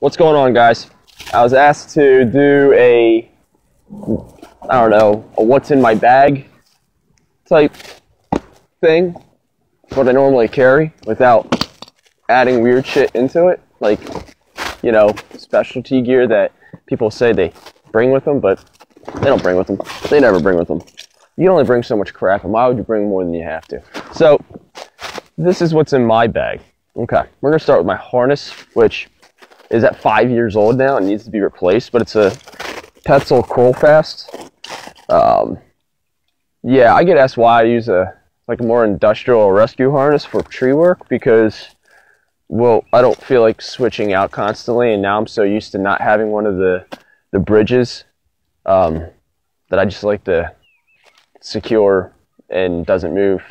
What's going on, guys? I was asked to do a what's in my bag type thing, what I normally carry without adding weird shit into it, like, you know, specialty gear that people say they bring with them, but they don't bring with them. They never bring with them. You can only bring so much crap, and why would you bring more than you have to? So, this is what's in my bag. Okay, we're going to start with my harness, which is at 5 years old now and needs to be replaced, but it's a Petzl Curlfast. Yeah, I get asked why I use a more industrial rescue harness for tree work because, well, I don't feel like switching out constantly, and now I'm so used to not having one of the bridges that I just like the secure and doesn't move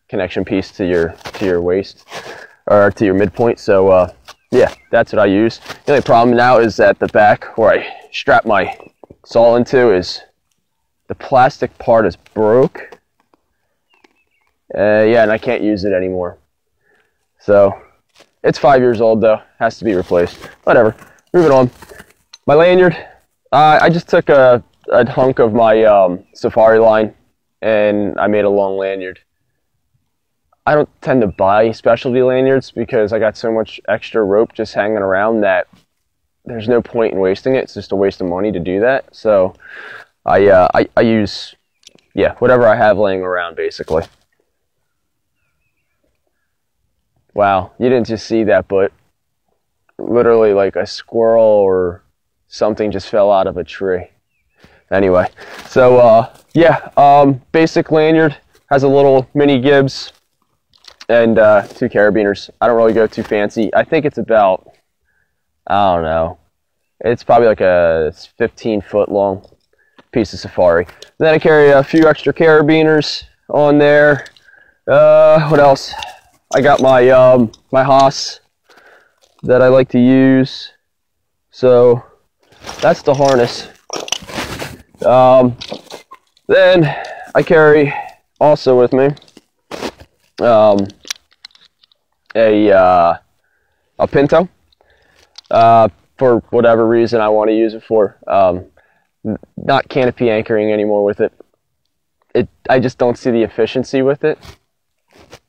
connection piece to your waist or to your midpoint. So yeah, that's what I use. The only problem now is that the back where I strap my saw into is the plastic part is broke. Yeah, and I can't use it anymore. So it's 5 years old though, has to be replaced. Whatever, moving on. My lanyard, I just took a hunk of my Safari line and I made a long lanyard. I don't tend to buy specialty lanyards because I got so much extra rope just hanging around that there's no point in wasting it. It's just a waste of money to do that. So I use, yeah, whatever I have laying around basically. Wow, you didn't just see that, but literally like a squirrel or something just fell out of a tree. Anyway, so yeah, basic lanyard, has a little mini Gibbs and 2 carabiners. I don't really go too fancy. I think it's about, I don't know, it's probably like a 15-foot long piece of Safari. Then I carry a few extra carabiners on there. What else? I got my my Haas that I like to use. So that's the harness. Then I carry also with me a Pinto for whatever reason I want to use it for. Not canopy anchoring anymore with it. I just don't see the efficiency with it.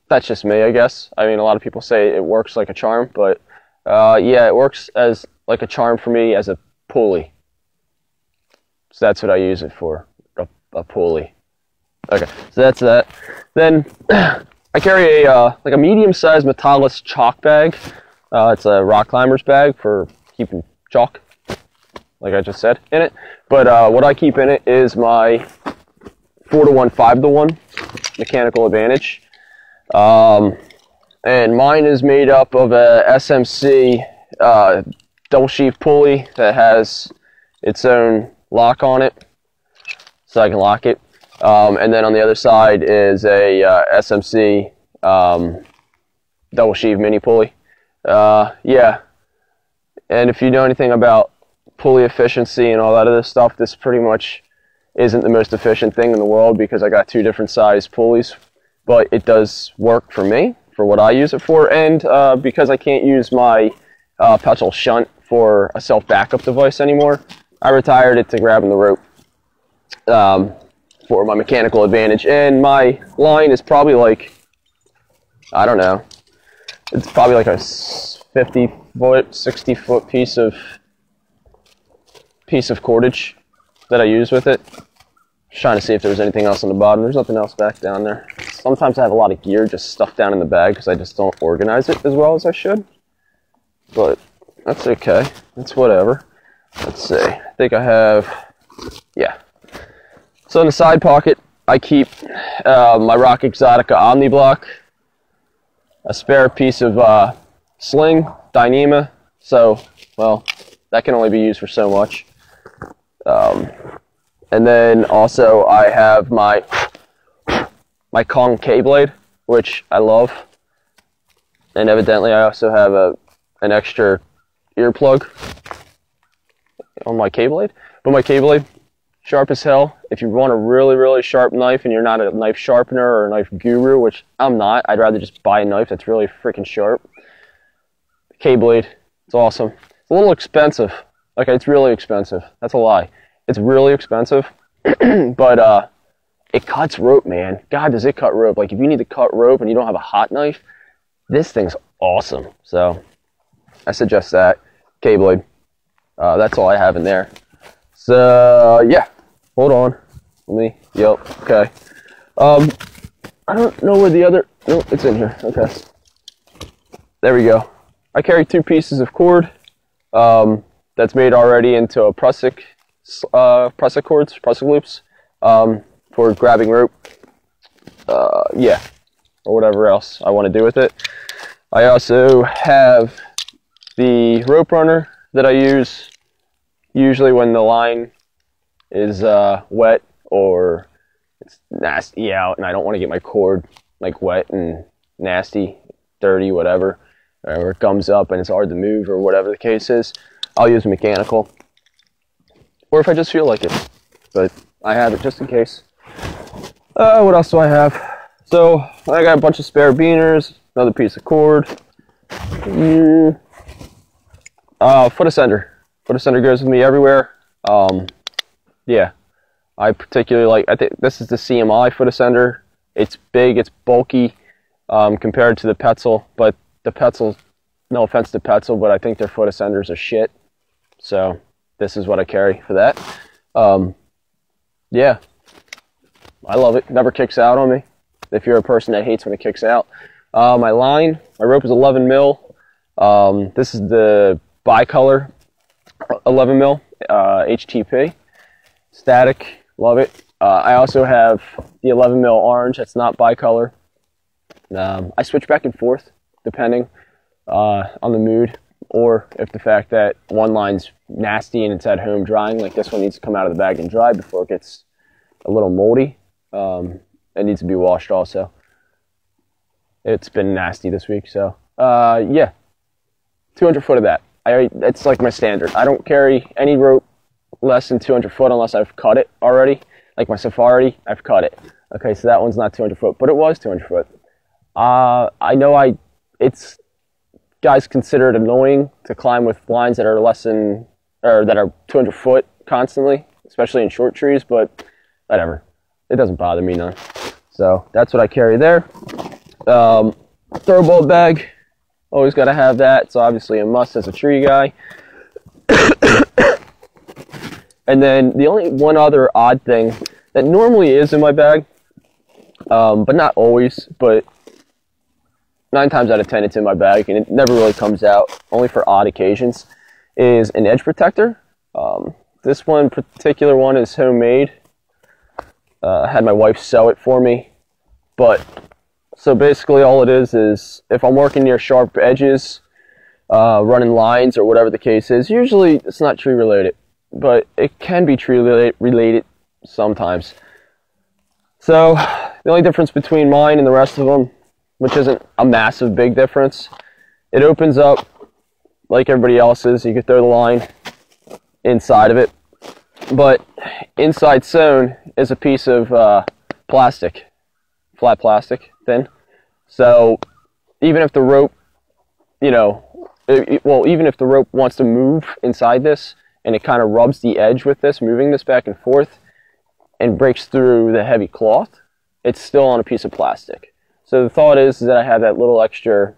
That's just me, I guess. I mean, a lot of people say it works like a charm, but yeah, it works as like a charm for me as a pulley. So that's what I use it for, a pulley. Okay, so that's that. Then I carry a like a medium-sized Metallus chalk bag. It's a rock climber's bag for keeping chalk, like I just said, in it. But what I keep in it is my 4-to-1, 5-to-1 Mechanical Advantage. And mine is made up of a SMC double sheave pulley that has its own lock on it, so I can lock it. And then on the other side is a SMC double sheave mini pulley. Yeah, and if you know anything about pulley efficiency and all that other stuff, this pretty much isn't the most efficient thing in the world because I got 2 different size pulleys, but it does work for me, for what I use it for, and because I can't use my Petzl shunt for a self-backup device anymore, I retired it to grabbing the rope for my Mechanical Advantage. And my line is probably like, I don't know, it's probably like a 50-foot, 60-foot piece of cordage that I use with it. Just trying to see if there's anything else on the bottom. There's nothing else back down there. Sometimes I have a lot of gear just stuffed down in the bag because I just don't organize it as well as I should. But that's okay. It's whatever. Let's see. I think I have, yeah. So in the side pocket, I keep my Rock Exotica Omni Block, a spare piece of sling, Dyneema. So, well, that can only be used for so much. And then also I have my Kong K-Blade, which I love. And evidently I also have an extra earplug on my K-Blade. But my K-Blade, sharp as hell. If you want a really, really sharp knife and you're not a knife sharpener or a knife guru, which I'm not, I'd rather just buy a knife that's really freaking sharp. K-Blade, it's awesome. a little expensive. Like, it's really expensive. That's a lie. It's really expensive, but it cuts rope, man. God, does it cut rope. Like, if you need to cut rope and you don't have a hot knife, this thing's awesome. So I suggest that. K-Blade. That's all I have in there. So, yeah. Hold on. Yep, okay. I don't know where the other, no, it's in here. Okay. There we go. I carry 2 pieces of cord that's made already into a prusik cords, prusik loops for grabbing rope. Yeah, or whatever else I want to do with it. I also have the rope runner that I use usually when the line is wet or it's nasty out and I don't want to get my cord like wet and nasty, dirty, whatever, or it gums up and it's hard to move or whatever the case is. I'll use mechanical, or if I just feel like it, but I have it just in case. What else do I have? So I got a bunch of spare beaners, another piece of cord. Foot ascender. Foot ascender goes with me everywhere. Yeah, I particularly like, I think this is the CMI foot ascender. It's big, it's bulky compared to the Petzl, but the Petzl, no offense to Petzl, but I think their foot ascenders are shit. So this is what I carry for that. Yeah, I love it. Never kicks out on me. If you're a person that hates when it kicks out. My line, my rope is 11 mil. This is the bicolor 11 mil HTP. Static, love it. I also have the 11 mil orange. That's not bicolor. I switch back and forth depending on the mood, or if the fact that one line's nasty and it's at home drying, like this one needs to come out of the bag and dry before it gets a little moldy. It needs to be washed also. It's been nasty this week, so yeah, 200 foot of that. It's like my standard. I don't carry any rope less than 200 foot unless I've cut it already. Like my Safari, I've cut it. Okay, so that one's not 200 foot, but it was 200 foot. I know it's guys consider it annoying to climb with lines that are less than, or that are 200 foot constantly, especially in short trees, but whatever. It doesn't bother me none. So that's what I carry there. Throw ball bag, always got to have that. It's obviously a must as a tree guy. And then the only one other odd thing that normally is in my bag, but not always, but 9 times out of 10 it's in my bag and it never really comes out, only for odd occasions, is an edge protector. This one particular one is homemade. I had my wife sew it for me, but so basically all it is if I'm working near sharp edges, running lines or whatever the case is, usually it's not tree related, but it can be tree related sometimes. So the only difference between mine and the rest of them, which isn't a massive big difference, it opens up like everybody else's. You could throw the line inside of it, but inside sewn is a piece of plastic, flat plastic, thin. So even if the rope, even if the rope wants to move inside this and it kind of rubs the edge with this, moving this back and forth, and breaks through the heavy cloth, it's still on a piece of plastic. So the thought is that I have that little extra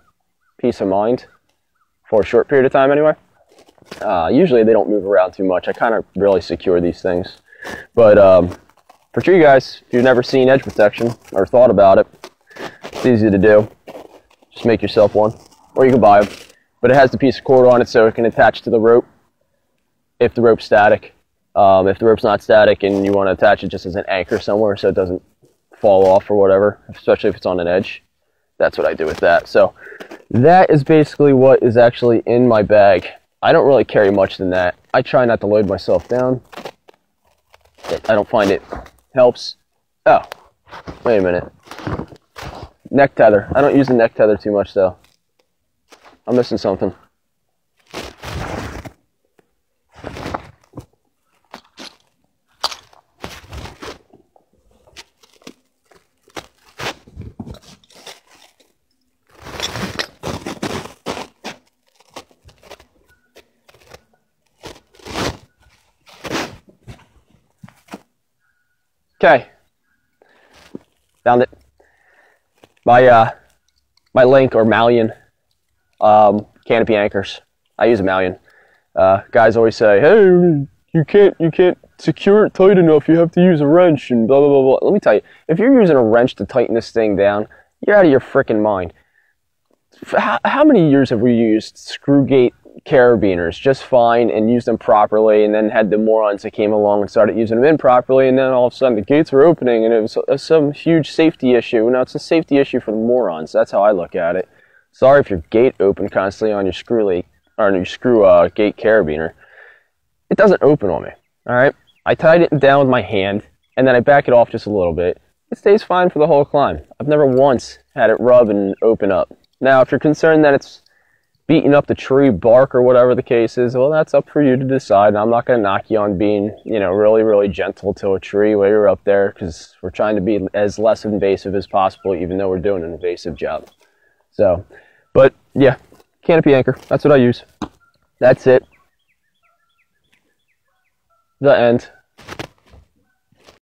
peace of mind for a short period of time anyway. Usually they don't move around too much. I kind of really secure these things. But for tree guys, if you've never seen edge protection or thought about it, it's easy to do. Just make yourself one, or you can buy them. But it has the piece of cord on it so it can attach to the rope if the rope's static. If the rope's not static and you want to attach it just as an anchor somewhere so it doesn't fall off or whatever, especially if it's on an edge, that's what I do with that. So that is basically what is actually in my bag. I don't really carry much than that. I try not to load myself down. I don't find it helps. Oh, wait a minute. Neck tether. I don't use the neck tether too much though. I'm missing something. Okay. Found it. My link or Malyon canopy anchors. I use a Malyon. Guys always say, hey, you can't secure it tight enough. You have to use a wrench and blah, blah, blah, blah. Let me tell you, if you're using a wrench to tighten this thing down, you're out of your freaking mind. How many years have we used screw gate carabiners just fine and used them properly, and then had the morons that came along and started using them improperly, and then all of a sudden the gates were opening and it was some huge safety issue. Now it's a safety issue for the morons. That's how I look at it. Sorry if your gate opened constantly on your screw leak or on your screw gate carabiner. It doesn't open on me. All right, I tied it down with my hand and then I back it off just a little bit. It stays fine for the whole climb. I've never once had it rub and open up. Now, if you're concerned that it's beating up the tree bark or whatever the case is, well, that's up for you to decide. I'm not going to knock you on being, really, really gentle to a tree while you're up there, because we're trying to be as less invasive as possible, even though we're doing an invasive job. So, but yeah, canopy anchor. That's what I use. That's it. The end.